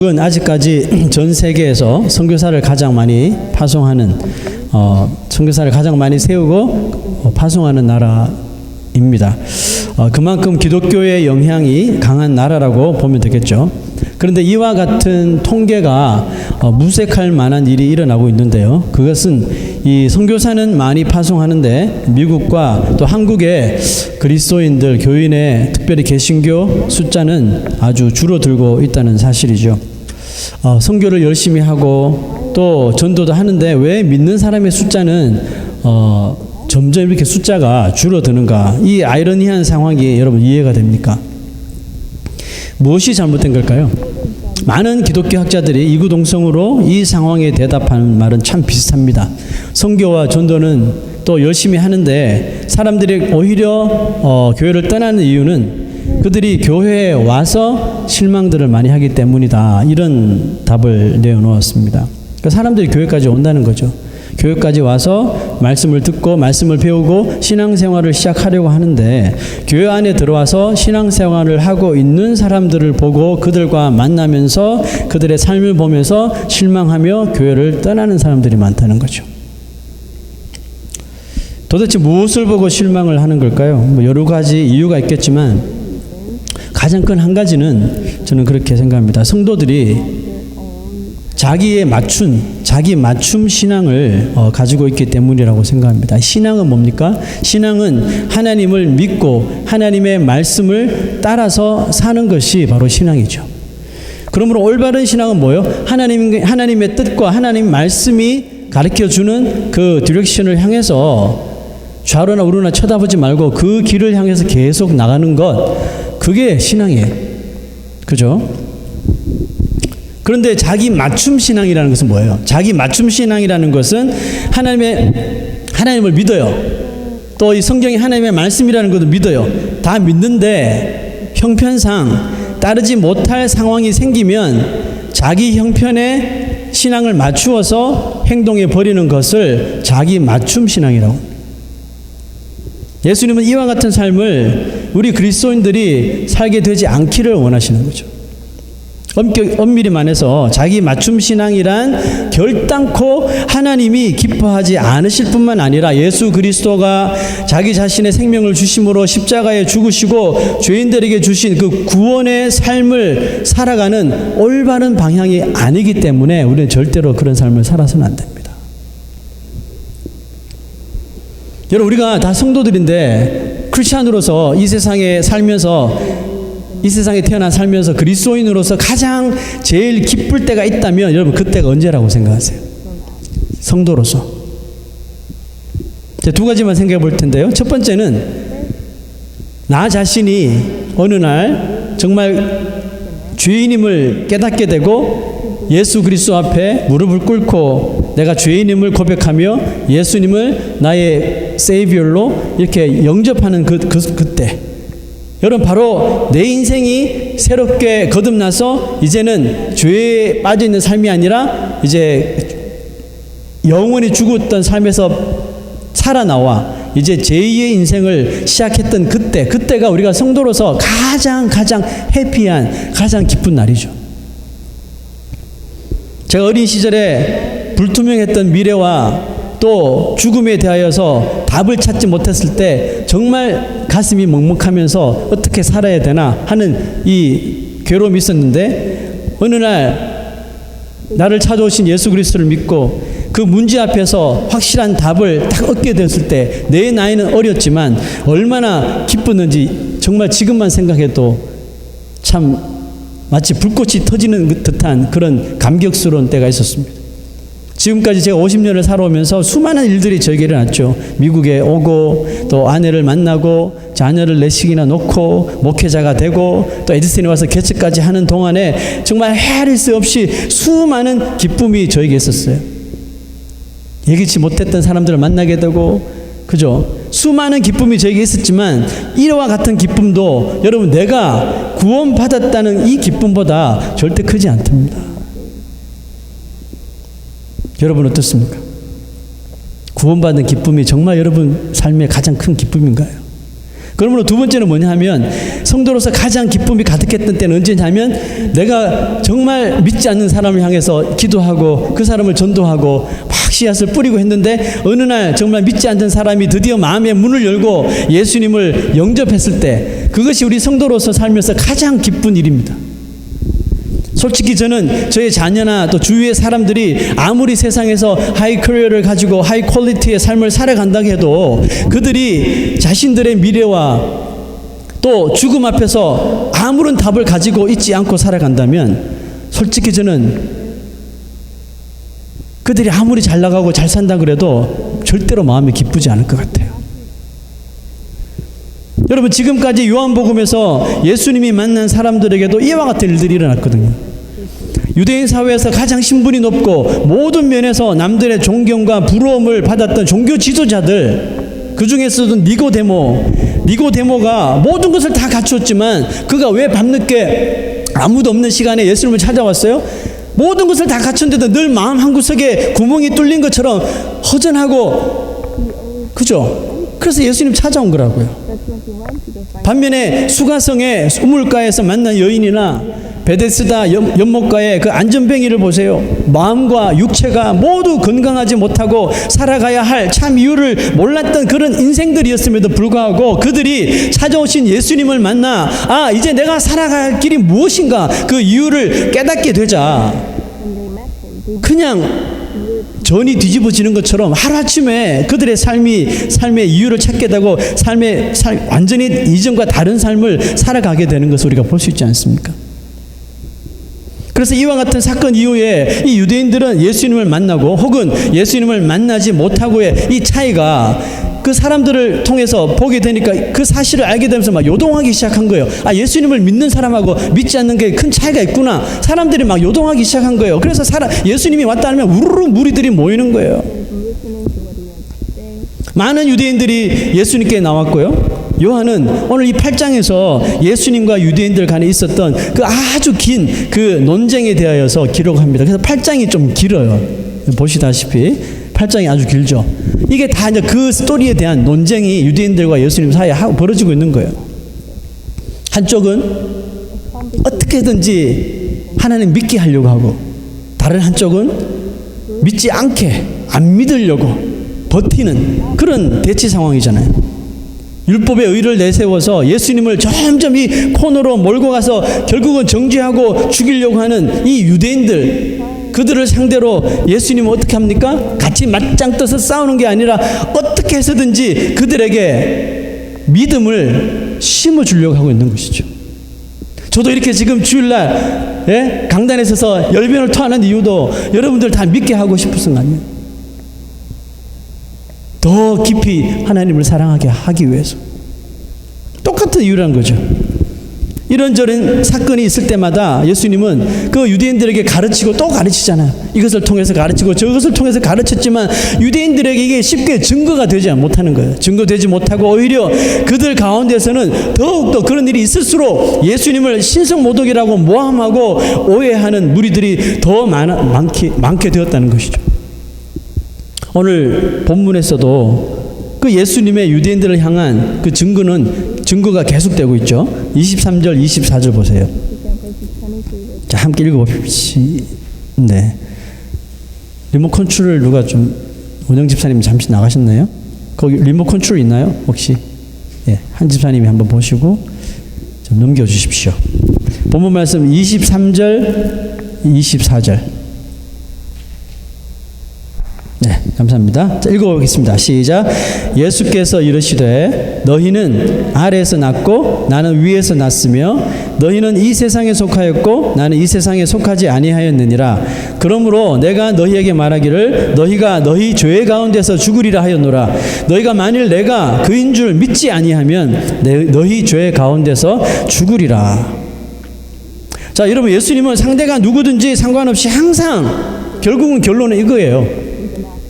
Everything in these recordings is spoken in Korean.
미국은 아직까지 전 세계에서 선교사를 가장 많이 파송하는 선교사를 가장 많이 세우고 파송하는 나라입니다. 그만큼 기독교의 영향이 강한 나라라고 보면 되겠죠. 그런데 이와 같은 통계가 무색할 만한 일이 일어나고 있는데요. 그것은 이 선교사는 많이 파송하는데 미국과 또 한국의 그리스도인들, 교인의 특별히 개신교 숫자는 아주 줄어들고 있다는 사실이죠. 선교를 열심히 하고 또 전도도 하는데 왜 믿는 사람의 숫자는 점점 이렇게 숫자가 줄어드는가? 이 아이러니한 상황이 여러분 이해가 됩니까? 무엇이 잘못된 걸까요? 많은 기독교 학자들이 이구동성으로 이 상황에 대답하는 말은 참 비슷합니다. 선교와 전도는 또 열심히 하는데 사람들이 오히려 교회를 떠나는 이유는 그들이 교회에 와서 실망들을 많이 하기 때문이다. 이런 답을 내어놓았습니다. 그러니까 사람들이 교회까지 온다는 거죠. 교회까지 와서 말씀을 듣고 말씀을 배우고 신앙생활을 시작하려고 하는데 교회 안에 들어와서 신앙생활을 하고 있는 사람들을 보고 그들과 만나면서 그들의 삶을 보면서 실망하며 교회를 떠나는 사람들이 많다는 거죠. 도대체 무엇을 보고 실망을 하는 걸까요? 여러 가지 이유가 있겠지만 가장 큰 한 가지는 저는 그렇게 생각합니다. 성도들이 자기 맞춤 신앙을 가지고 있기 때문이라고 생각합니다. 신앙은 뭡니까? 신앙은 하나님을 믿고 하나님의 말씀을 따라서 사는 것이 바로 신앙이죠. 그러므로 올바른 신앙은 뭐예요? 하나님의 뜻과 하나님 말씀이 가르쳐주는 그 디렉션을 향해서 좌로나 우로나 쳐다보지 말고 그 길을 향해서 계속 나가는 것, 그게 신앙이에요. 그죠? 그런데 자기 맞춤 신앙이라는 것은 뭐예요? 자기 맞춤 신앙이라는 것은 하나님을 믿어요. 또 이 성경이 하나님의 말씀이라는 것도 믿어요. 다 믿는데 형편상 따르지 못할 상황이 생기면 자기 형편에 신앙을 맞추어서 행동해 버리는 것을 자기 맞춤 신앙이라고. 예수님은 이와 같은 삶을 우리 그리스도인들이 살게 되지 않기를 원하시는 거죠. 엄밀히 말해서 자기 맞춤 신앙이란 결단코 하나님이 기뻐하지 않으실 뿐만 아니라 예수 그리스도가 자기 자신의 생명을 주심으로 십자가에 죽으시고 죄인들에게 주신 그 구원의 삶을 살아가는 올바른 방향이 아니기 때문에 우리는 절대로 그런 삶을 살아서는 안 됩니다. 여러분, 우리가 다 성도들인데 크리스찬으로서 이 세상에 태어나 살면서 그리스도인으로서 가장 제일 기쁠 때가 있다면 여러분 그때가 언제라고 생각하세요? 성도로서. 두 가지만 생각해 볼 텐데요. 첫 번째는 나 자신이 어느 날 정말 죄인임을 깨닫게 되고 예수 그리스도 앞에 무릎을 꿇고 내가 죄인임을 고백하며 예수님을 나의 세이비얼로 이렇게 영접하는 그때, 여러분 바로 내 인생이 새롭게 거듭나서 이제는 죄에 빠져 있는 삶이 아니라 이제 영원히 죽었던 삶에서 살아나와 이제 제2의 인생을 시작했던 그때가 우리가 성도로서 가장 해피한, 가장 기쁜 날이죠. 제가 어린 시절에 불투명했던 미래와 또 죽음에 대하여서 답을 찾지 못했을 때 정말 가슴이 먹먹하면서 어떻게 살아야 되나 하는 이 괴로움이 있었는데 어느 날 나를 찾아오신 예수 그리스도를 믿고 그 문제 앞에서 확실한 답을 딱 얻게 됐을 때 내 나이는 어렸지만 얼마나 기뻤는지 정말 지금만 생각해도 참 마치 불꽃이 터지는 듯한 그런 감격스러운 때가 있었습니다. 지금까지 제가 50년을 살아오면서 수많은 일들이 저에게 일어났죠. 미국에 오고 또 아내를 만나고 자녀를 4씩이나 놓고 목회자가 되고 또 에디슨에 와서 개척까지 하는 동안에 정말 헤아릴 수 없이 수많은 기쁨이 저에게 있었어요. 예기치 못했던 사람들을 만나게 되고, 그죠? 수많은 기쁨이 저에게 있었지만 이와 같은 기쁨도 여러분 내가 구원받았다는 이 기쁨보다 절대 크지 않답니다. 여러분 어떻습니까? 구원받는 기쁨이 정말 여러분 삶의 가장 큰 기쁨인가요? 그러므로 두 번째는 뭐냐 하면 성도로서 가장 기쁨이 가득했던 때는 언제냐면 내가 정말 믿지 않는 사람을 향해서 기도하고 그 사람을 전도하고 막 씨앗을 뿌리고 했는데 어느 날 정말 믿지 않는 사람이 드디어 마음의 문을 열고 예수님을 영접했을 때 그것이 우리 성도로서 살면서 가장 기쁜 일입니다. 솔직히 저는 저의 자녀나 또 주위의 사람들이 아무리 세상에서 하이 커리어를 가지고 하이 퀄리티의 삶을 살아간다고 해도 그들이 자신들의 미래와 또 죽음 앞에서 아무런 답을 가지고 있지 않고 살아간다면 솔직히 저는 그들이 아무리 잘 나가고 잘 산다 그래도 절대로 마음이 기쁘지 않을 것 같아요. 여러분 지금까지 요한복음에서 예수님이 만난 사람들에게도 이와 같은 일들이 일어났거든요. 유대인 사회에서 가장 신분이 높고 모든 면에서 남들의 존경과 부러움을 받았던 종교 지도자들, 그 중에서도 니고데모가 모든 것을 다 갖추었지만 그가 왜 밤늦게 아무도 없는 시간에 예수님을 찾아왔어요? 모든 것을 다 갖췄는데도 늘 마음 한구석에 구멍이 뚫린 것처럼 허전하고, 그죠? 그래서 예수님 찾아온 거라고요. 반면에 수가성의 우물가에서 만난 여인이나 베데스다 연못가의 그 안전뱅이를 보세요. 마음과 육체가 모두 건강하지 못하고 살아가야 할 참 이유를 몰랐던 그런 인생들이었음에도 불구하고 그들이 찾아오신 예수님을 만나 이제 내가 살아갈 길이 무엇인가 그 이유를 깨닫게 되자 그냥 전이 뒤집어지는 것처럼 하루아침에 그들의 삶의 이유를 찾게 되고 완전히 이전과 다른 삶을 살아가게 되는 것을 우리가 볼 수 있지 않습니까? 그래서 이와 같은 사건 이후에 이 유대인들은 예수님을 만나고 혹은 예수님을 만나지 못하고의 이 차이가 그 사람들을 통해서 보게 되니까 그 사실을 알게 되면서 막 요동하기 시작한 거예요. 예수님을 믿는 사람하고 믿지 않는 게 큰 차이가 있구나. 사람들이 막 요동하기 시작한 거예요. 그래서 예수님이 왔다 하면 우르르 무리들이 모이는 거예요. 많은 유대인들이 예수님께 나왔고요. 요한은 오늘 이 8장에서 예수님과 유대인들 간에 있었던 그 아주 긴 그 논쟁에 대하여서 기록합니다. 그래서 8장이 좀 길어요. 보시다시피 8장이 아주 길죠. 이게 다 이제 그 스토리에 대한 논쟁이 유대인들과 예수님 사이에 벌어지고 있는 거예요. 한쪽은 어떻게든지 하나님 믿게 하려고 하고 다른 한쪽은 믿지 않게 안 믿으려고 버티는 그런 대치 상황이잖아요. 율법의 의를 내세워서 예수님을 점점 이 코너로 몰고 가서 결국은 정죄하고 죽이려고 하는 이 유대인들, 그들을 상대로 예수님은 어떻게 합니까? 같이 맞짱 떠서 싸우는 게 아니라 어떻게 해서든지 그들에게 믿음을 심어주려고 하고 있는 것이죠. 저도 이렇게 지금 주일날 강단에 서서 열변을 토하는 이유도 여러분들 다 믿게 하고 싶어서는 아니에요. 더 깊이 하나님을 사랑하게 하기 위해서. 똑같은 이유라는 거죠. 이런저런 사건이 있을 때마다 예수님은 그 유대인들에게 가르치고 또 가르치잖아요. 이것을 통해서 가르치고 저것을 통해서 가르쳤지만 유대인들에게 이게 쉽게 증거가 되지 못하는 거예요. 증거되지 못하고 오히려 그들 가운데서는 더욱더 그런 일이 있을수록 예수님을 신성모독이라고 모함하고 오해하는 무리들이 더 많게 되었다는 것이죠. 오늘 본문에서도 그 예수님의 유대인들을 향한 그 증거가 계속되고 있죠. 23절, 24절 보세요. 자, 함께 읽어봅시다. 네. 리모컨 컨트롤 누가 좀, 원영 집사님 잠시 나가셨나요? 거기 리모컨 컨트롤 있나요? 혹시? 예, 한 집사님이 한번 보시고 좀 넘겨주십시오. 본문 말씀 23절, 24절. 네, 감사합니다. 자, 읽어보겠습니다. 시작. 예수께서 이르시되 너희는 아래에서 났고 나는 위에서 났으며 너희는 이 세상에 속하였고 나는 이 세상에 속하지 아니하였느니라. 그러므로 내가 너희에게 말하기를 너희가 너희 죄 가운데서 죽으리라 하였노라. 너희가 만일 내가 그인 줄 믿지 아니하면 너희 죄 가운데서 죽으리라. 자, 여러분, 예수님은 상대가 누구든지 상관없이 항상 결국은 결론은 이거예요.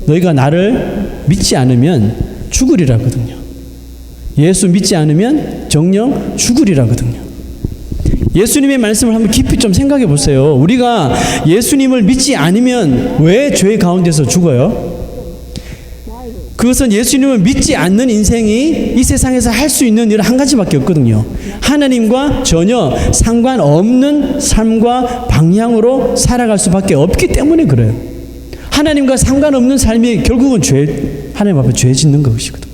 너희가 나를 믿지 않으면 죽으리라거든요. 예수 믿지 않으면 정녕 죽으리라거든요. 예수님의 말씀을 한번 깊이 좀 생각해 보세요. 우리가 예수님을 믿지 않으면 왜 죄 가운데서 죽어요? 그것은 예수님을 믿지 않는 인생이 이 세상에서 할 수 있는 일은 한 가지밖에 없거든요. 하나님과 전혀 상관없는 삶과 방향으로 살아갈 수밖에 없기 때문에 그래요. 하나님과 상관없는 삶이 결국은 하나님 앞에 죄 짓는 것이거든요.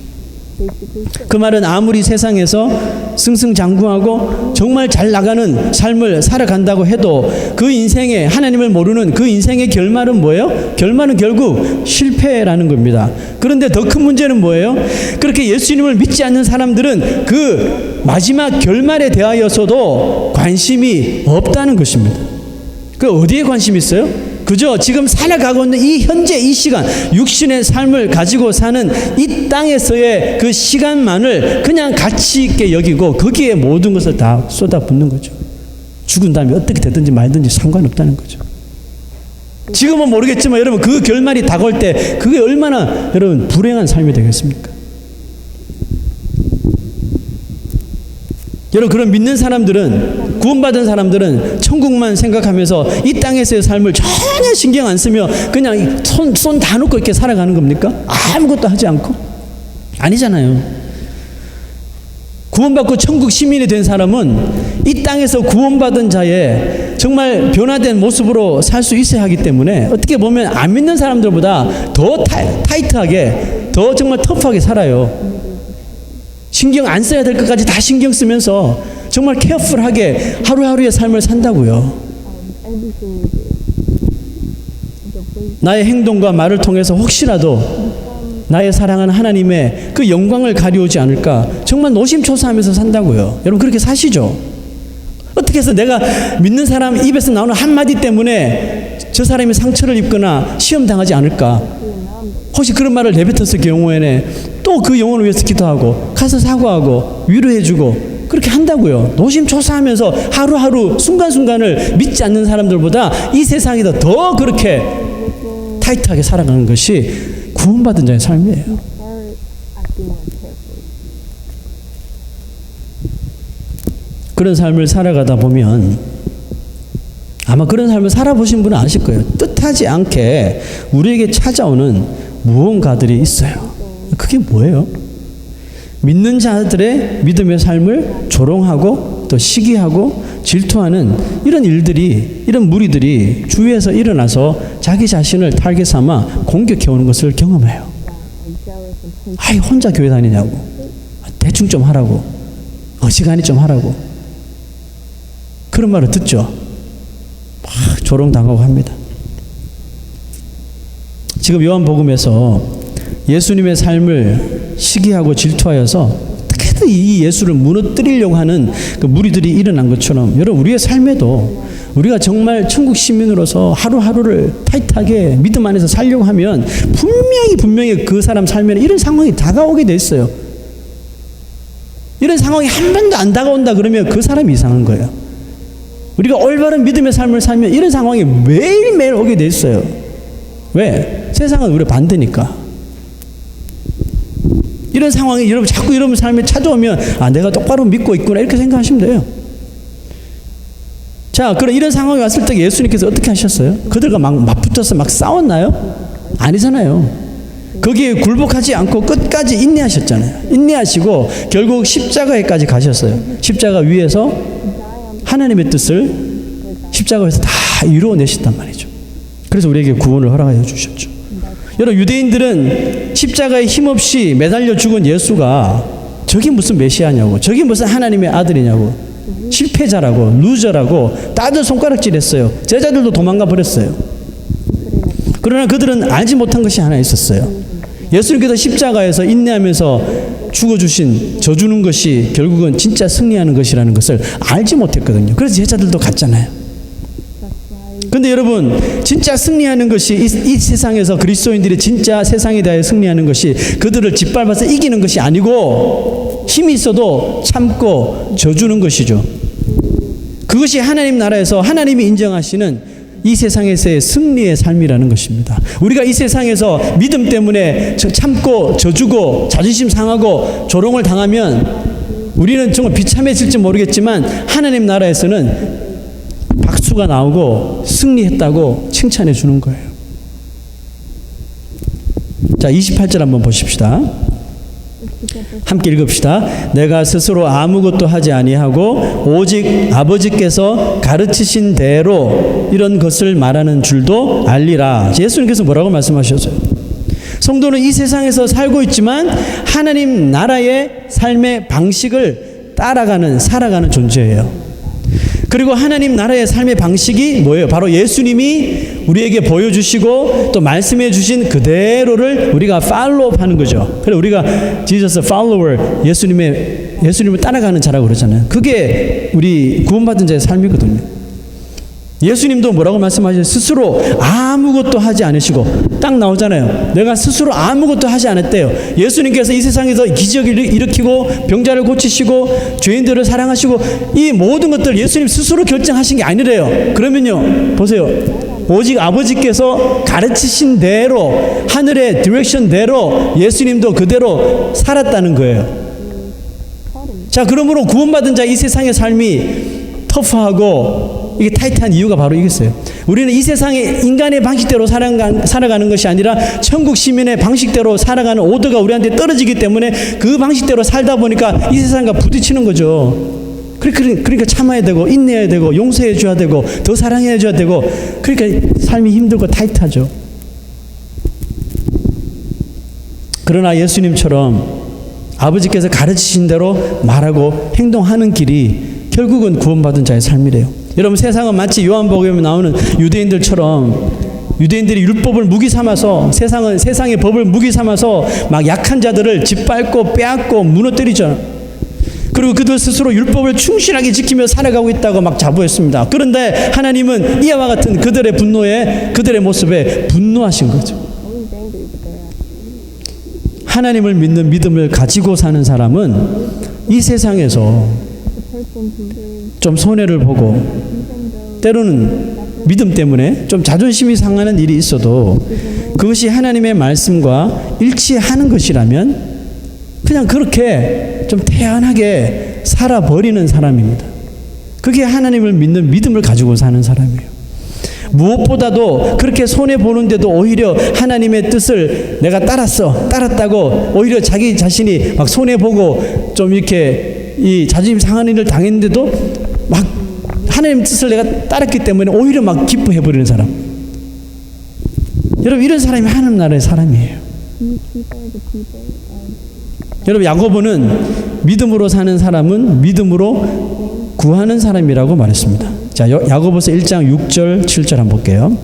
그 말은 아무리 세상에서 승승장구하고 정말 잘 나가는 삶을 살아간다고 해도 그 인생에 하나님을 모르는 그 인생의 결말은 뭐예요? 결말은 결국 실패라는 겁니다. 그런데 더 큰 문제는 뭐예요? 그렇게 예수님을 믿지 않는 사람들은 그 마지막 결말에 대하여서도 관심이 없다는 것입니다. 그 어디에 관심이 있어요? 그저 지금 살아가고 있는 이 현재 이 시간, 육신의 삶을 가지고 사는 이 땅에서의 그 시간만을 그냥 가치 있게 여기고 거기에 모든 것을 다 쏟아붓는 거죠. 죽은 다음에 어떻게 되든지 말든지 상관없다는 거죠. 지금은 모르겠지만 여러분 그 결말이 다가올 때 그게 얼마나 여러분 불행한 삶이 되겠습니까? 여러분 그런 믿는 사람들은, 구원받은 사람들은 천국만 생각하면서 이 땅에서의 삶을 전혀 신경 안 쓰며 그냥 손 다 놓고 이렇게 살아가는 겁니까? 아무것도 하지 않고? 아니잖아요. 구원받고 천국 시민이 된 사람은 이 땅에서 구원받은 자의 정말 변화된 모습으로 살 수 있어야 하기 때문에 어떻게 보면 안 믿는 사람들보다 더 타이트하게, 더 정말 터프하게 살아요. 신경 안 써야 될 것까지 다 신경 쓰면서 정말 케어풀하게 하루하루의 삶을 산다고요. 나의 행동과 말을 통해서 혹시라도 나의 사랑하는 하나님의 그 영광을 가려오지 않을까 정말 노심초사하면서 산다고요. 여러분 그렇게 사시죠? 어떻게 해서 내가 믿는 사람 입에서 나오는 한마디 때문에 저 사람이 상처를 입거나 시험당하지 않을까? 혹시 그런 말을 내뱉었을 경우에는 또 그 영혼을 위해서 기도하고 가서 사과하고 위로해주고 그렇게 한다고요. 노심초사하면서 하루하루 순간순간을 믿지 않는 사람들보다 이 세상에서 더 그렇게 타이트하게 살아가는 것이 구원받은 자의 삶이에요. 그런 삶을 살아가다 보면 아마 그런 삶을 살아보신 분은 아실 거예요. 뜻하지 않게 우리에게 찾아오는 무언가들이 있어요. 그게 뭐예요? 믿는 자들의 믿음의 삶을 조롱하고 또 시기하고 질투하는 이런 일들이, 이런 무리들이 주위에서 일어나서 자기 자신을 타겟 삼아 공격해오는 것을 경험해요. 아이 혼자 교회 다니냐고, 대충 좀 하라고, 어지간히 좀 하라고, 그런 말을 듣죠. 막 조롱당하고 합니다. 지금 요한복음에서 예수님의 삶을 시기하고 질투하여서 어떻게든 이 예수를 무너뜨리려고 하는 그 무리들이 일어난 것처럼 여러분 우리의 삶에도 우리가 정말 천국 시민으로서 하루하루를 타이트하게 믿음 안에서 살려고 하면 분명히 그 사람 삶에는 이런 상황이 다가오게 돼 있어요. 이런 상황이 한 번도 안 다가온다 그러면 그 사람이 이상한 거예요. 우리가 올바른 믿음의 삶을 살면 이런 상황이 매일매일 오게 돼 있어요. 왜? 세상은 우리 반대니까. 이런 상황이 여러분 자꾸 여러분 삶에 찾아오면 아 내가 똑바로 믿고 있구나 이렇게 생각하시면 돼요. 자, 그럼 이런 상황이 왔을 때 예수님께서 어떻게 하셨어요? 그들과 막 맞붙어서 막 싸웠나요? 아니잖아요. 거기에 굴복하지 않고 끝까지 인내하셨잖아요. 인내하시고 결국 십자가에까지 가셨어요. 십자가 위에서 하나님의 뜻을 십자가에서 다 이루어내셨단 말이죠. 그래서 우리에게 구원을 허락하여 주셨죠. 여러분 유대인들은 십자가에 힘없이 매달려 죽은 예수가 저게 무슨 메시아냐고, 저게 무슨 하나님의 아들이냐고, 실패자라고, 루저라고 다들 손가락질했어요. 제자들도 도망가 버렸어요. 그러나 그들은 알지 못한 것이 하나 있었어요. 예수님께서 십자가에서 인내하면서 죽어주신 져주는 것이 결국은 진짜 승리하는 것이라는 것을 알지 못했거든요. 그래서 제자들도 갔잖아요. 근데 여러분 진짜 승리하는 것이 이 세상에서 그리스도인들이 진짜 세상에 대해 승리하는 것이 그들을 짓밟아서 이기는 것이 아니고 힘이 있어도 참고 져주는 것이죠. 그것이 하나님 나라에서 하나님이 인정하시는 이 세상에서의 승리의 삶이라는 것입니다. 우리가 이 세상에서 믿음 때문에 참고 져주고 자존심 상하고 조롱을 당하면 우리는 정말 비참해질지 모르겠지만 하나님 나라에서는 박수가 나오고 승리했다고 칭찬해 주는 거예요. 자, 28절 한번 보십시다. 함께 읽읍시다. 내가 스스로 아무것도 하지 아니하고 오직 아버지께서 가르치신 대로 이런 것을 말하는 줄도 알리라. 예수님께서 뭐라고 말씀하셨어요? 성도는 이 세상에서 살고 있지만 하나님 나라의 삶의 방식을 따라가는, 살아가는 존재예요. 그리고 하나님 나라의 삶의 방식이 뭐예요? 바로 예수님이 우리에게 보여주시고 또 말씀해 주신 그대로를 우리가 팔로우하는 거죠. 그래서 우리가 Jesus follower, 예수님을 따라가는 자라고 그러잖아요. 그게 우리 구원받은 자의 삶이거든요. 예수님도 뭐라고 말씀하셨어요? 스스로 아무것도 하지 않으시고, 딱 나오잖아요. 내가 스스로 아무것도 하지 않았대요. 예수님께서 이 세상에서 기적을 일으키고 병자를 고치시고 죄인들을 사랑하시고 이 모든 것들 예수님 스스로 결정하신 게 아니래요. 그러면요, 보세요. 오직 아버지께서 가르치신 대로, 하늘의 디렉션대로 예수님도 그대로 살았다는 거예요. 자, 그러므로 구원받은 자 이 세상의 삶이 터프하고 이게 타이트한 이유가 바로 이겠어요. 우리는 이 세상의 인간의 방식대로 살아가는 것이 아니라 천국 시민의 방식대로 살아가는 오더가 우리한테 떨어지기 때문에 그 방식대로 살다 보니까 이 세상과 부딪히는 거죠. 그러니까 참아야 되고 인내해야 되고 용서해 줘야 되고 더 사랑해 줘야 되고, 그러니까 삶이 힘들고 타이트하죠. 그러나 예수님처럼 아버지께서 가르치신 대로 말하고 행동하는 길이 결국은 구원받은 자의 삶이래요. 여러분, 세상은 마치 요한복음에 나오는 유대인들처럼, 유대인들이 율법을 무기 삼아서, 세상의 법을 무기 삼아서 막 약한 자들을 짓밟고 빼앗고 무너뜨리죠. 그리고 그들 스스로 율법을 충실하게 지키며 살아가고 있다고 막 자부했습니다. 그런데 하나님은 이와 같은 그들의 분노에, 그들의 모습에 분노하신 거죠. 하나님을 믿는 믿음을 가지고 사는 사람은 이 세상에서 좀 손해를 보고 때로는 믿음 때문에 좀 자존심이 상하는 일이 있어도 그것이 하나님의 말씀과 일치하는 것이라면 그냥 그렇게 좀 태연하게 살아버리는 사람입니다. 그게 하나님을 믿는 믿음을 가지고 사는 사람이에요. 무엇보다도 그렇게 손해보는데도 오히려 하나님의 뜻을 내가 따랐다고 오히려 자기 자신이 막 손해보고 좀 이렇게 이 자존심 상하는 일을 당했는데도 막 하나님 뜻을 내가 따랐기 때문에 오히려 막 기뻐해버리는 사람. 여러분, 이런 사람이 하나님 나라의 사람이에요. 여러분, 야고보는 믿음으로 사는 사람은 믿음으로 구하는 사람이라고 말했습니다. 자, 야고보서 1장 6절 7절 한번 볼게요.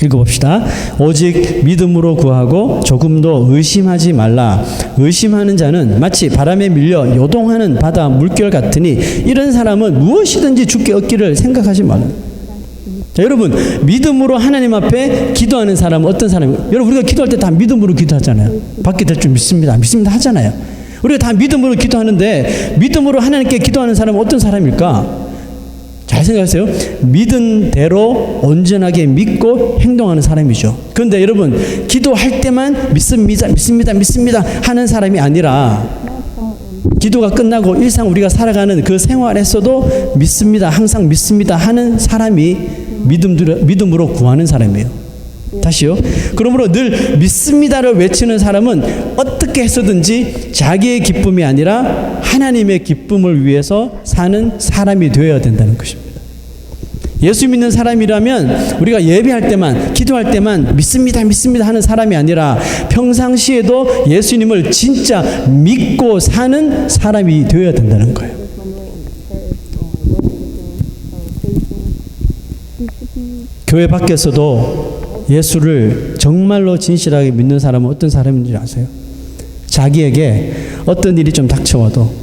읽어봅시다. 오직 믿음으로 구하고 조금도 의심하지 말라. 의심하는 자는 마치 바람에 밀려 요동하는 바다 물결 같으니 이런 사람은 무엇이든지 주께 얻기를 생각하지 말라. 자, 여러분, 믿음으로 하나님 앞에 기도하는 사람은 어떤 사람이에요? 여러분, 우리가 기도할 때 다 믿음으로 기도하잖아요. 받게 될 줄 믿습니다 하잖아요. 우리가 다 믿음으로 기도하는데 믿음으로 하나님께 기도하는 사람은 어떤 사람일까? 잘 생각하세요. 믿은 대로 온전하게 믿고 행동하는 사람이죠. 그런데 여러분, 기도할 때만 믿습니다 하는 사람이 아니라 기도가 끝나고 일상 우리가 살아가는 그 생활에서도 믿습니다, 항상 믿습니다 하는 사람이 믿음으로 구하는 사람이에요. 다시요. 그러므로 늘 믿습니다를 외치는 사람은 어떻게 해서든지 자기의 기쁨이 아니라 하나님의 기쁨을 위해서 사는 사람이 되어야 된다는 것입니다. 예수 믿는 사람이라면 우리가 예배할 때만, 기도할 때만 믿습니다 하는 사람이 아니라 평상시에도 예수님을 진짜 믿고 사는 사람이 되어야 된다는 거예요. 교회 밖에서도 예수를 정말로 진실하게 믿는 사람은 어떤 사람인지 아세요? 자기에게 어떤 일이 좀 닥쳐와도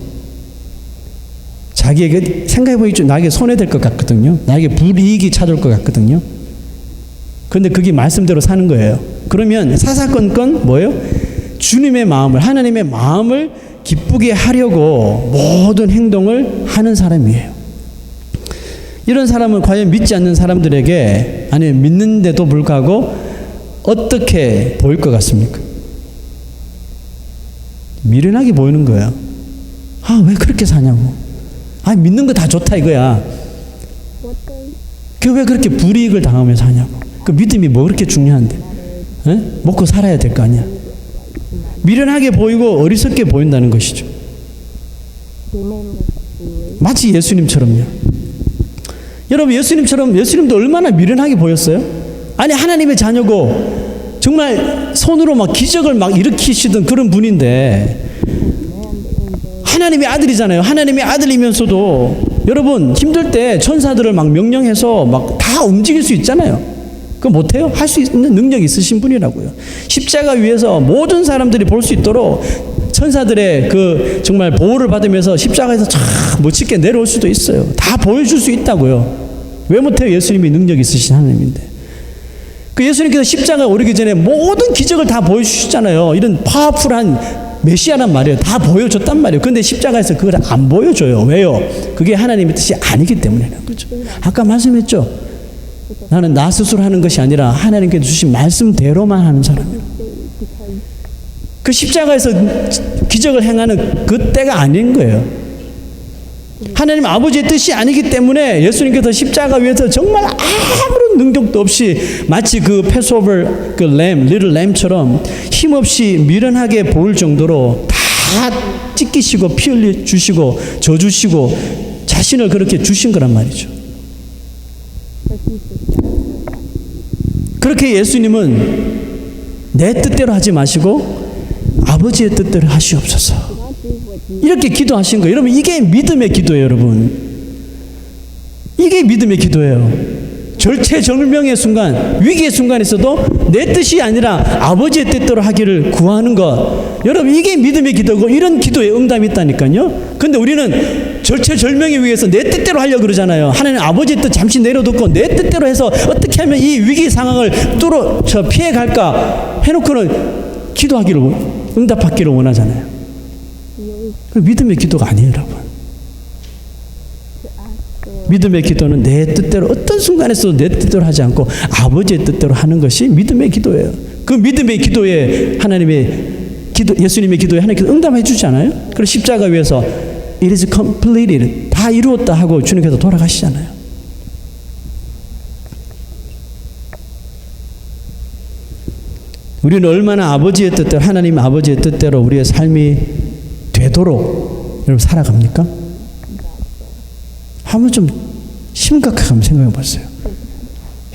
자기에게 생각해보니 좀 나에게 손해될 것 같거든요. 나에게 불이익이 찾아올 것 같거든요. 그런데 그게 말씀대로 사는 거예요. 그러면 사사건건 뭐예요? 주님의 마음을, 하나님의 마음을 기쁘게 하려고 모든 행동을 하는 사람이에요. 이런 사람은 과연 믿지 않는 사람들에게, 아니 믿는데도 불구하고 어떻게 보일 것 같습니까? 미련하게 보이는 거예요. 아, 왜 그렇게 사냐고. 아, 믿는 거 다 좋다 이거야. 그 왜 그렇게 불이익을 당하면서 사냐고. 그 믿음이 뭐 그렇게 중요한데? 먹고 살아야 될 거 아니야. 미련하게 보이고 어리석게 보인다는 것이죠. 마치 예수님처럼요. 여러분, 예수님도 얼마나 미련하게 보였어요? 아니, 하나님의 자녀고 정말 손으로 막 기적을 막 일으키시던 그런 분인데, 하나님의 아들이잖아요. 하나님의 아들이면서도 여러분, 힘들 때 천사들을 막 명령해서 막 다 움직일 수 있잖아요. 그거 못해요? 할 수 있는 능력이 있으신 분이라고요. 십자가 위에서 모든 사람들이 볼 수 있도록 천사들의 그 정말 보호를 받으면서 십자가에서 참 멋지게 내려올 수도 있어요. 다 보여줄 수 있다고요. 왜 못해요? 예수님이 능력이 있으신 하나님인데. 그 예수님께서 십자가에 오르기 전에 모든 기적을 다 보여주시잖아요. 이런 파워풀한 메시아란 말이에요. 다 보여줬단 말이에요. 근데 십자가에서 그걸 안 보여줘요. 왜요? 그게 하나님의 뜻이 아니기 때문이라는 거죠. 아까 말씀했죠. 나는 나 스스로 하는 것이 아니라 하나님께 주신 말씀대로만 하는 사람이에요. 그 십자가에서 기적을 행하는 그 때가 아닌 거예요. 하나님 아버지의 뜻이 아니기 때문에 예수님께서 십자가 위에서 정말 아무런 능력도 없이 마치 그 패스오버 그 램, 리틀 램처럼 힘없이 미련하게 보일 정도로 다 찢기시고 피 흘려 주시고 져 주시고 자신을 그렇게 주신 거란 말이죠. 그렇게 예수님은 내 뜻대로 하지 마시고 아버지의 뜻대로 하시옵소서. 이렇게 기도하신 거예요. 여러분, 이게 믿음의 기도예요, 여러분. 이게 믿음의 기도예요. 절체절명의 순간, 위기의 순간에서도 내 뜻이 아니라 아버지의 뜻대로 하기를 구하는 것. 여러분, 이게 믿음의 기도고 이런 기도에 응답이 있다니까요. 근데 우리는 절체절명의 위해서 내 뜻대로 하려고 그러잖아요. 하나님 아버지의 뜻 잠시 내려놓고 내 뜻대로 해서 어떻게 하면 이 위기 상황을 피해갈까 해놓고는 기도하기를, 응답받기를 원하잖아요. 그 믿음의 기도가 아니에요, 여러분. 믿음의 기도는 내 뜻대로 어떤 순간에서도 내 뜻대로 하지 않고 아버지의 뜻대로 하는 것이 믿음의 기도예요. 그 믿음의 기도에 예수님의 기도에 하나님께서 응답해 주지 않아요? 그리고 십자가 위에서 it is completed, 다 이루었다 하고 주님께서 돌아가시잖아요. 우리는 얼마나 아버지의 뜻대로, 하나님 아버지의 뜻대로 우리의 삶이 되도록 여러분 살아갑니까? 한번 좀 심각하게 한번 생각해 보세요.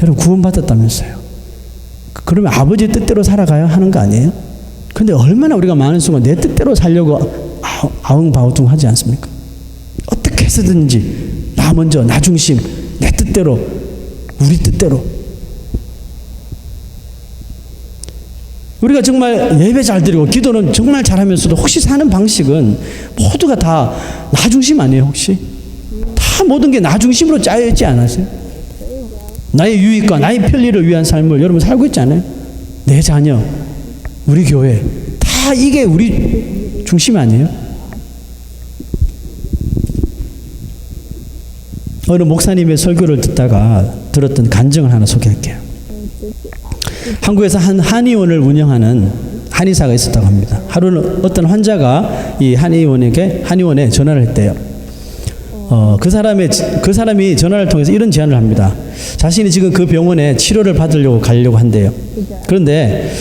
여러분 구원받았다면서요. 그러면 아버지의 뜻대로 살아가야 하는 거 아니에요? 근데 얼마나 우리가 많은 순간 내 뜻대로 살려고 아웅바우뚱 하지 않습니까? 어떻게 해서든지 나 먼저, 나 중심, 내 뜻대로, 우리 뜻대로. 우리가 정말 예배 잘 드리고 기도는 정말 잘하면서도 혹시 사는 방식은 모두가 다 나 중심 아니에요, 혹시? 다 모든 게 나 중심으로 짜여 있지 않으세요? 나의 유익과 나의 편리를 위한 삶을 여러분 살고 있지 않아요? 내 자녀, 우리 교회, 다 이게 우리 중심 아니에요? 어느 목사님의 설교를 듣다가 들었던 간증을 하나 소개할게요. 한국에서 한 한의원을 운영하는 한의사가 있었다고 합니다. 하루는 어떤 환자가 이 한의원에 전화를 했대요. 그 사람이 전화를 통해서 이런 제안을 합니다. 자신이 지금 그 병원에 치료를 받으려고 가려고 한대요. 그런데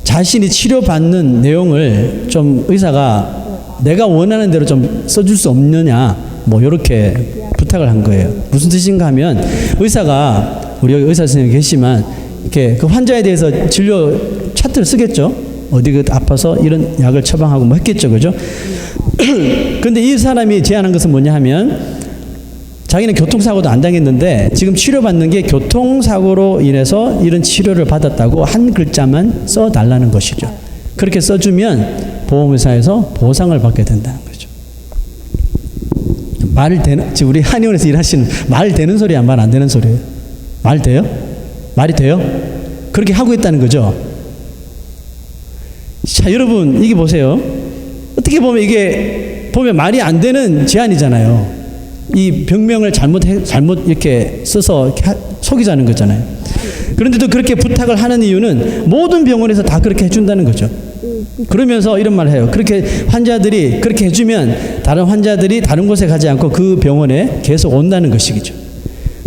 자신이 치료받는 내용을 좀 의사가 내가 원하는 대로 좀 써줄 수 없느냐, 뭐 이렇게 부탁을 한 거예요. 무슨 뜻인가 하면 의사가, 우리 여기 의사 선생님 계시지만 이렇게 그 환자에 대해서 진료 차트를 쓰겠죠. 어디 아파서 이런 약을 처방하고 뭐 했겠죠, 그죠? 근데 이 사람이 제안한 것은 뭐냐 하면 자기는 교통사고도 안 당했는데 지금 치료받는 게 교통사고로 인해서 이런 치료를 받았다고 한 글자만 써달라는 것이죠. 그렇게 써주면 보험회사에서 보상을 받게 된다는 거죠. 말 되는, 지금 우리 한의원에서 일하시는 말 되는 소리야, 말 안 되는 소리예요? 말 돼요? 말이 돼요? 그렇게 하고 있다는 거죠. 자, 여러분 이게 보세요. 어떻게 보면 이게 말이 안 되는 제안이잖아요. 이 병명을 잘못 이렇게 써서 속이자는 거잖아요. 그런데도 그렇게 부탁을 하는 이유는 모든 병원에서 다 그렇게 해준다는 거죠. 그러면서 이런 말을 해요. 그렇게 환자들이 그렇게 해주면 다른 환자들이 다른 곳에 가지 않고 그 병원에 계속 온다는 것이죠.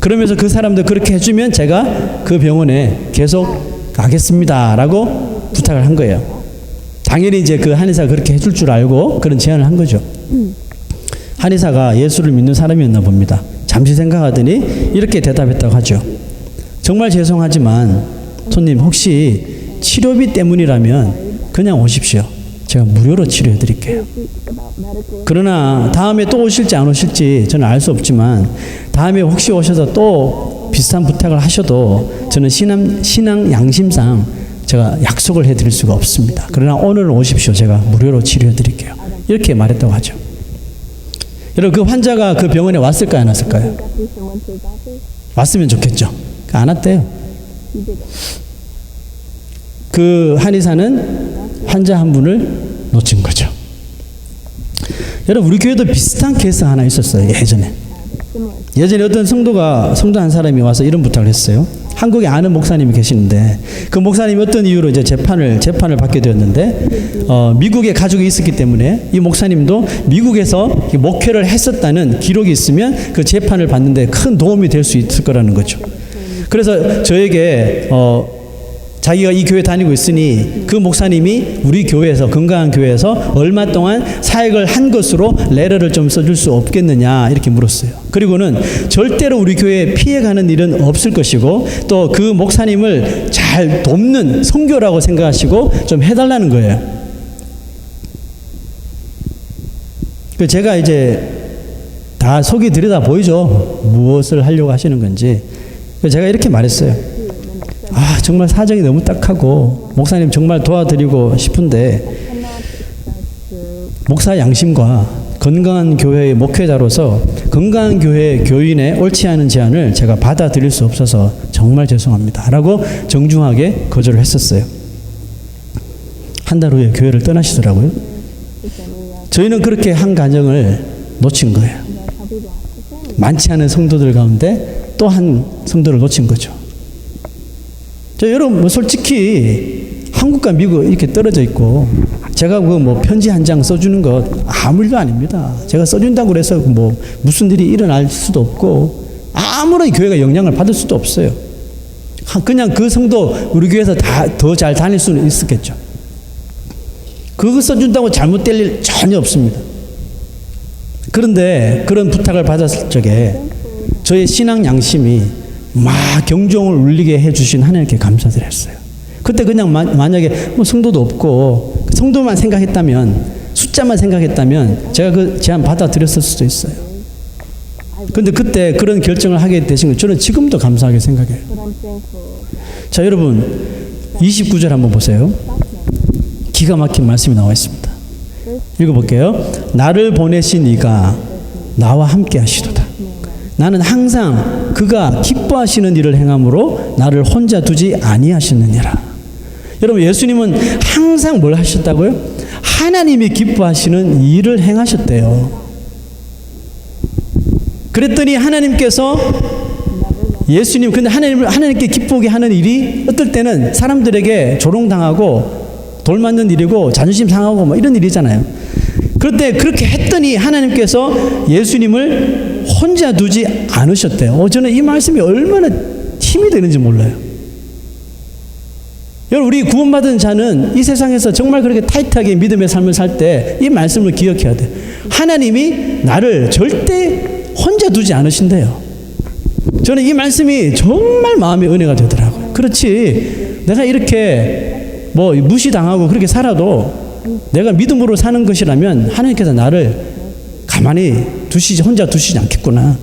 그러면서 그 사람들 그렇게 해주면 제가 그 병원에 계속 가겠습니다라고 부탁을 한 거예요. 당연히 이제 그 한의사가 그렇게 해줄 줄 알고 그런 제안을 한 거죠. 한의사가 예수를 믿는 사람이었나 봅니다. 잠시 생각하더니 이렇게 대답했다고 하죠. 정말 죄송하지만 손님 혹시 치료비 때문이라면 그냥 오십시오. 제가 무료로 치료해 드릴게요. 그러나 다음에 또 오실지 안 오실지 저는 알 수 없지만 다음에 혹시 오셔서 또 비슷한 부탁을 하셔도 저는 신앙 양심상 제가 약속을 해드릴 수가 없습니다. 그러나 오늘 오십시오. 제가 무료로 치료해 드릴게요. 이렇게 말했다고 하죠. 여러분 그 환자가 그 병원에 왔을까요? 안 왔을까요? 왔으면 좋겠죠. 안 왔대요. 그 한의사는 환자 한 분을 놓친 거죠. 여러분 우리 교회도 비슷한 케이스 하나 있었어요. 예전에 어떤 성도 한 사람이 와서 이런 부탁을 했어요. 한국에 아는 목사님이 계시는데 그 목사님이 어떤 이유로 이제 재판을 받게 되었는데 미국에 가족이 있었기 때문에 이 목사님도 미국에서 목회를 했었다는 기록이 있으면 그 재판을 받는데 큰 도움이 될 수 있을 거라는 거죠. 그래서 저에게 자기가 이 교회 다니고 있으니 그 목사님이 우리 교회에서 건강한 교회에서 얼마 동안 사역을 한 것으로 레터를 좀 써줄 수 없겠느냐 이렇게 물었어요. 그리고는 절대로 우리 교회에 피해가는 일은 없을 것이고 또 그 목사님을 잘 돕는 선교라고 생각하시고 좀 해달라는 거예요. 제가 이제 다 속이 들여다 보이죠. 무엇을 하려고 하시는 건지. 제가 이렇게 말했어요. 정말 사정이 너무 딱하고 목사님 정말 도와드리고 싶은데 목사 양심과 건강한 교회의 목회자로서 건강한 교회 교인의 옳지 않은 제안을 제가 받아들일 수 없어서 정말 죄송합니다 라고 정중하게 거절을 했었어요. 한 달 후에 교회를 떠나시더라고요. 저희는 그렇게 한 가정을 놓친 거예요. 많지 않은 성도들 가운데 또 한 성도를 놓친 거죠. 여러분 솔직히 한국과 미국 이렇게 떨어져 있고 제가 그 편지 한 장 써주는 것 아무 일도 아닙니다. 제가 써준다고 그래서 무슨 일이 일어날 수도 없고 아무런 교회가 영향을 받을 수도 없어요. 그냥 그 성도 우리 교회에서 더 잘 다닐 수는 있었겠죠. 그거 써준다고 잘못될 일 전혀 없습니다. 그런데 그런 부탁을 받았을 적에 저의 신앙 양심이 막 경종을 울리게 해주신 하나님께 감사드렸어요. 그때 그냥 만약에 성도도 없고 성도만 생각했다면 숫자만 생각했다면 제가 그 제안 받아들였을 수도 있어요. 그런데 그때 그런 결정을 하게 되신 걸 저는 지금도 감사하게 생각해요. 자 여러분 29절 한번 보세요. 기가 막힌 말씀이 나와 있습니다. 읽어볼게요. 나를 보내신 이가 나와 함께 하시도다. 나는 항상 그가 기뻐하시는 일을 행함으로 나를 혼자 두지 아니하시느니라. 여러분 예수님은 항상 뭘 하셨다고요? 하나님이 기뻐하시는 일을 행하셨대요. 그랬더니 하나님께서 예수님 근데 하나님께 기쁘게 하는 일이 어떨 때는 사람들에게 조롱당하고 돌 맞는 일이고 자존심 상하고 이런 일이잖아요. 그런데 그렇게 했더니 하나님께서 예수님을 혼자 두지 않으셨대요. 저는 이 말씀이 얼마나 힘이 되는지 몰라요. 여러분 우리 구원받은 자는 이 세상에서 정말 그렇게 타이트하게 믿음의 삶을 살 때 이 말씀을 기억해야 돼요. 하나님이 나를 절대 혼자 두지 않으신대요. 저는 이 말씀이 정말 마음의 은혜가 되더라고요. 그렇지 내가 이렇게 무시당하고 그렇게 살아도 내가 믿음으로 사는 것이라면 하나님께서 나를 가만히 혼자 두시지 않겠구나.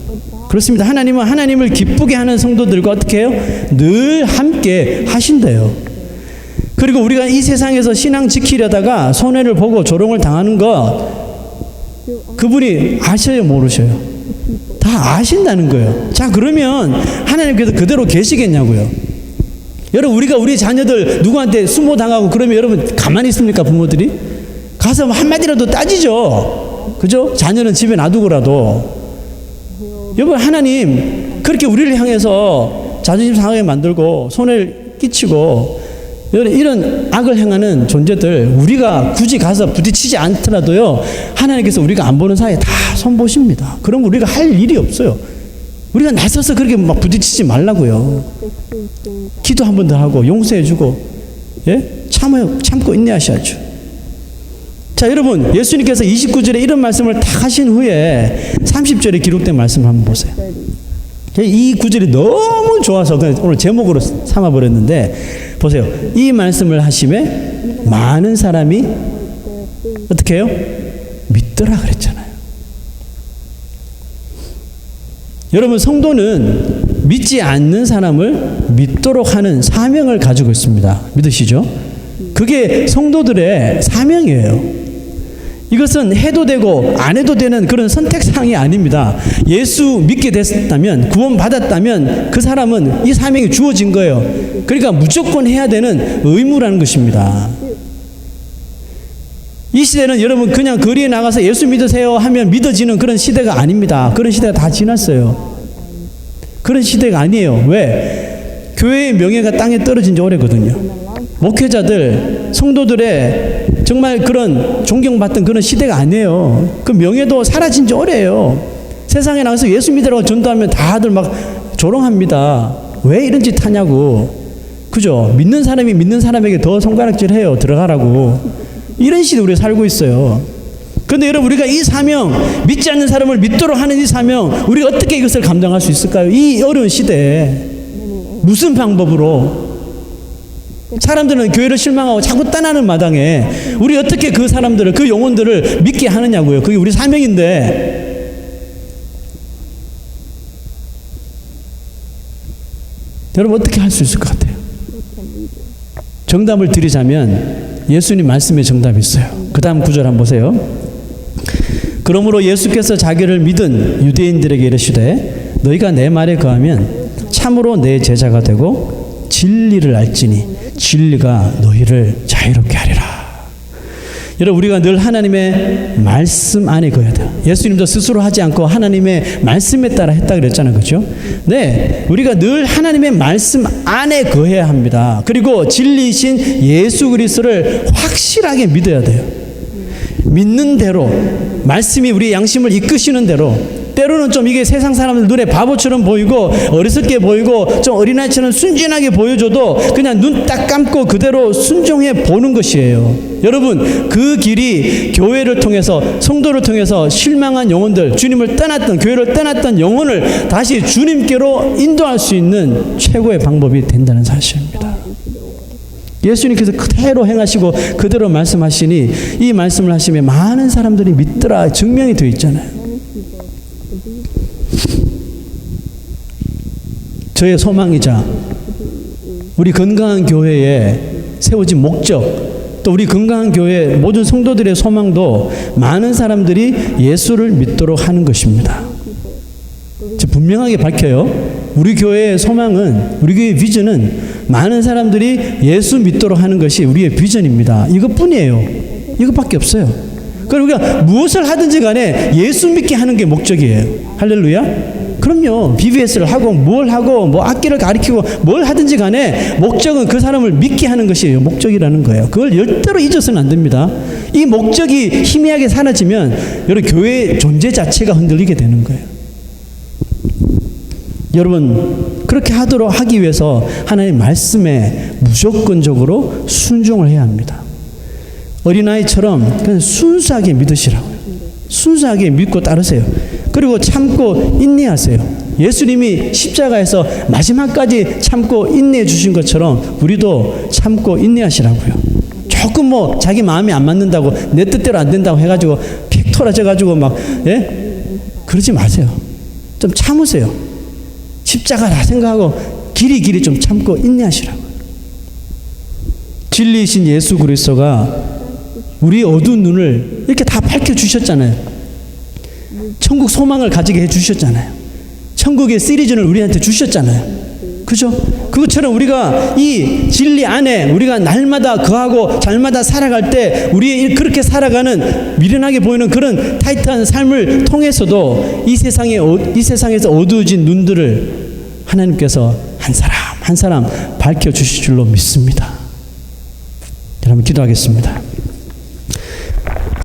그렇습니다. 하나님은 하나님을 기쁘게 하는 성도들과 어떻게 해요? 늘 함께 하신대요. 그리고 우리가 이 세상에서 신앙 지키려다가 손해를 보고 조롱을 당하는 것 그분이 아셔요 모르셔요? 다 아신다는 거예요. 자 그러면 하나님께서 그대로 계시겠냐고요. 여러분 우리가 우리 자녀들 누구한테 수모당하고 그러면 여러분 가만히 있습니까? 부모들이 가서 한마디라도 따지죠. 그죠? 자녀는 집에 놔두고라도. 여러분 하나님 그렇게 우리를 향해서 자존심 상하게 만들고 손해를 끼치고 이런 악을 행하는 존재들 우리가 굳이 가서 부딪히지 않더라도요 하나님께서 우리가 안 보는 사이에 다 손보십니다. 그럼 우리가 할 일이 없어요. 우리가 나서서 그렇게 막 부딪히지 말라고요. 기도 한 번 더 하고 용서해주고, 예? 참고 인내하셔야죠. 자, 여러분, 예수님께서 29절에 이런 말씀을 다 하신 후에 30절에 기록된 말씀을 한번 보세요. 이 구절이 너무 좋아서 오늘 제목으로 삼아버렸는데, 보세요. 이 말씀을 하심에 많은 사람이 어떻게 해요? 믿더라 그랬잖아요. 여러분, 성도는 믿지 않는 사람을 믿도록 하는 사명을 가지고 있습니다. 믿으시죠? 그게 성도들의 사명이에요. 이것은 해도 되고 안 해도 되는 그런 선택사항이 아닙니다. 예수 믿게 됐다면, 구원받았다면 그 사람은 이 사명이 주어진 거예요. 그러니까 무조건 해야 되는 의무라는 것입니다. 이 시대는 여러분 그냥 거리에 나가서 예수 믿으세요 하면 믿어지는 그런 시대가 아닙니다. 그런 시대가 다 지났어요. 그런 시대가 아니에요. 왜? 교회의 명예가 땅에 떨어진 지 오래거든요. 목회자들, 성도들의 정말 그런 존경받던 그런 시대가 아니에요. 그 명예도 사라진 지 오래예요. 세상에 나가서 예수 믿으라고 전도하면 다들 막 조롱합니다. 왜 이런 짓 하냐고. 그죠? 믿는 사람이 믿는 사람에게 더 손가락질 해요. 들어가라고. 이런 시대에 우리가 살고 있어요. 그런데 여러분, 우리가 이 사명, 믿지 않는 사람을 믿도록 하는 이 사명, 우리가 어떻게 이것을 감당할 수 있을까요? 이 어려운 시대에 무슨 방법으로? 사람들은 교회를 실망하고 자꾸 떠나는 마당에 우리 어떻게 그 사람들을, 그 영혼들을 믿게 하느냐고요. 그게 우리 사명인데. 여러분, 어떻게 할 수 있을 것 같아요? 정답을 드리자면 예수님 말씀에 정답이 있어요. 그 다음 구절 한번 보세요. 그러므로 예수께서 자기를 믿은 유대인들에게 이르시되 너희가 내 말에 거하면 참으로 내 제자가 되고 진리를 알지니 진리가 너희를 자유롭게 하리라. 여러분, 우리가 늘 하나님의 말씀 안에 거해야 돼요. 예수님도 스스로 하지 않고 하나님의 말씀에 따라 했다 그랬잖아요. 그렇죠? 네, 우리가 늘 하나님의 말씀 안에 거해야 합니다. 그리고 진리이신 예수 그리스도를 확실하게 믿어야 돼요. 믿는 대로, 말씀이 우리의 양심을 이끄시는 대로, 때로는 좀 이게 세상 사람들 눈에 바보처럼 보이고 어리석게 보이고 좀 어린아이처럼 순진하게 보여줘도 그냥 눈 딱 감고 그대로 순종해 보는 것이에요. 여러분, 그 길이 교회를 통해서, 성도를 통해서 실망한 영혼들, 주님을 떠났던, 교회를 떠났던 영혼을 다시 주님께로 인도할 수 있는 최고의 방법이 된다는 사실입니다. 예수님께서 그대로 행하시고 그대로 말씀하시니 이 말씀을 하시면 많은 사람들이 믿더라 증명이 되어 있잖아요. 저의 소망이자 우리 건강한 교회에 세워진 목적, 또 우리 건강한 교회 모든 성도들의 소망도 많은 사람들이 예수를 믿도록 하는 것입니다. 분명하게 밝혀요. 우리 교회의 소망은, 우리 교회의 비전은 많은 사람들이 예수 믿도록 하는 것이 우리의 비전입니다. 이것뿐이에요. 이것밖에 없어요. 그러니까 우리가 무엇을 하든지 간에 예수 믿게 하는 게 목적이에요. 할렐루야. 그럼요. BBS를 하고 뭘 하고 뭐 악기를 가르치고 뭘 하든지 간에 목적은 그 사람을 믿게 하는 것이 목적이라는 거예요. 그걸 절대로 잊어서는 안 됩니다. 이 목적이 희미하게 사라지면 여러분 교회의 존재 자체가 흔들리게 되는 거예요. 여러분, 그렇게 하기 위해서 하나님의 말씀에 무조건적으로 순종을 해야 합니다. 어린아이처럼 그냥 순수하게 믿으시라고요. 순수하게 믿고 따르세요. 그리고 참고 인내하세요. 예수님이 십자가에서 마지막까지 참고 인내해 주신 것처럼 우리도 참고 인내하시라고요. 조금 뭐 자기 마음이 안 맞는다고 내 뜻대로 안 된다고 해가지고 픽 토라져가지고 막 그러지 마세요. 좀 참으세요. 십자가라 생각하고 길이 좀 참고 인내하시라고요. 진리이신 예수 그리스도가 우리 어두운 눈을 이렇게 다 밝혀주셨잖아요. 천국 소망을 가지게 해주셨잖아요. 천국의 시리즈를 우리한테 주셨잖아요. 그죠? 그것처럼 우리가 이 진리 안에 우리가 날마다 거하고 날마다 살아갈 때 우리 그렇게 살아가는 미련하게 보이는 그런 타이트한 삶을 통해서도 이 세상에서 어두워진 눈들을 하나님께서 한 사람 한 사람 밝혀주실 줄로 믿습니다. 여러분 기도하겠습니다.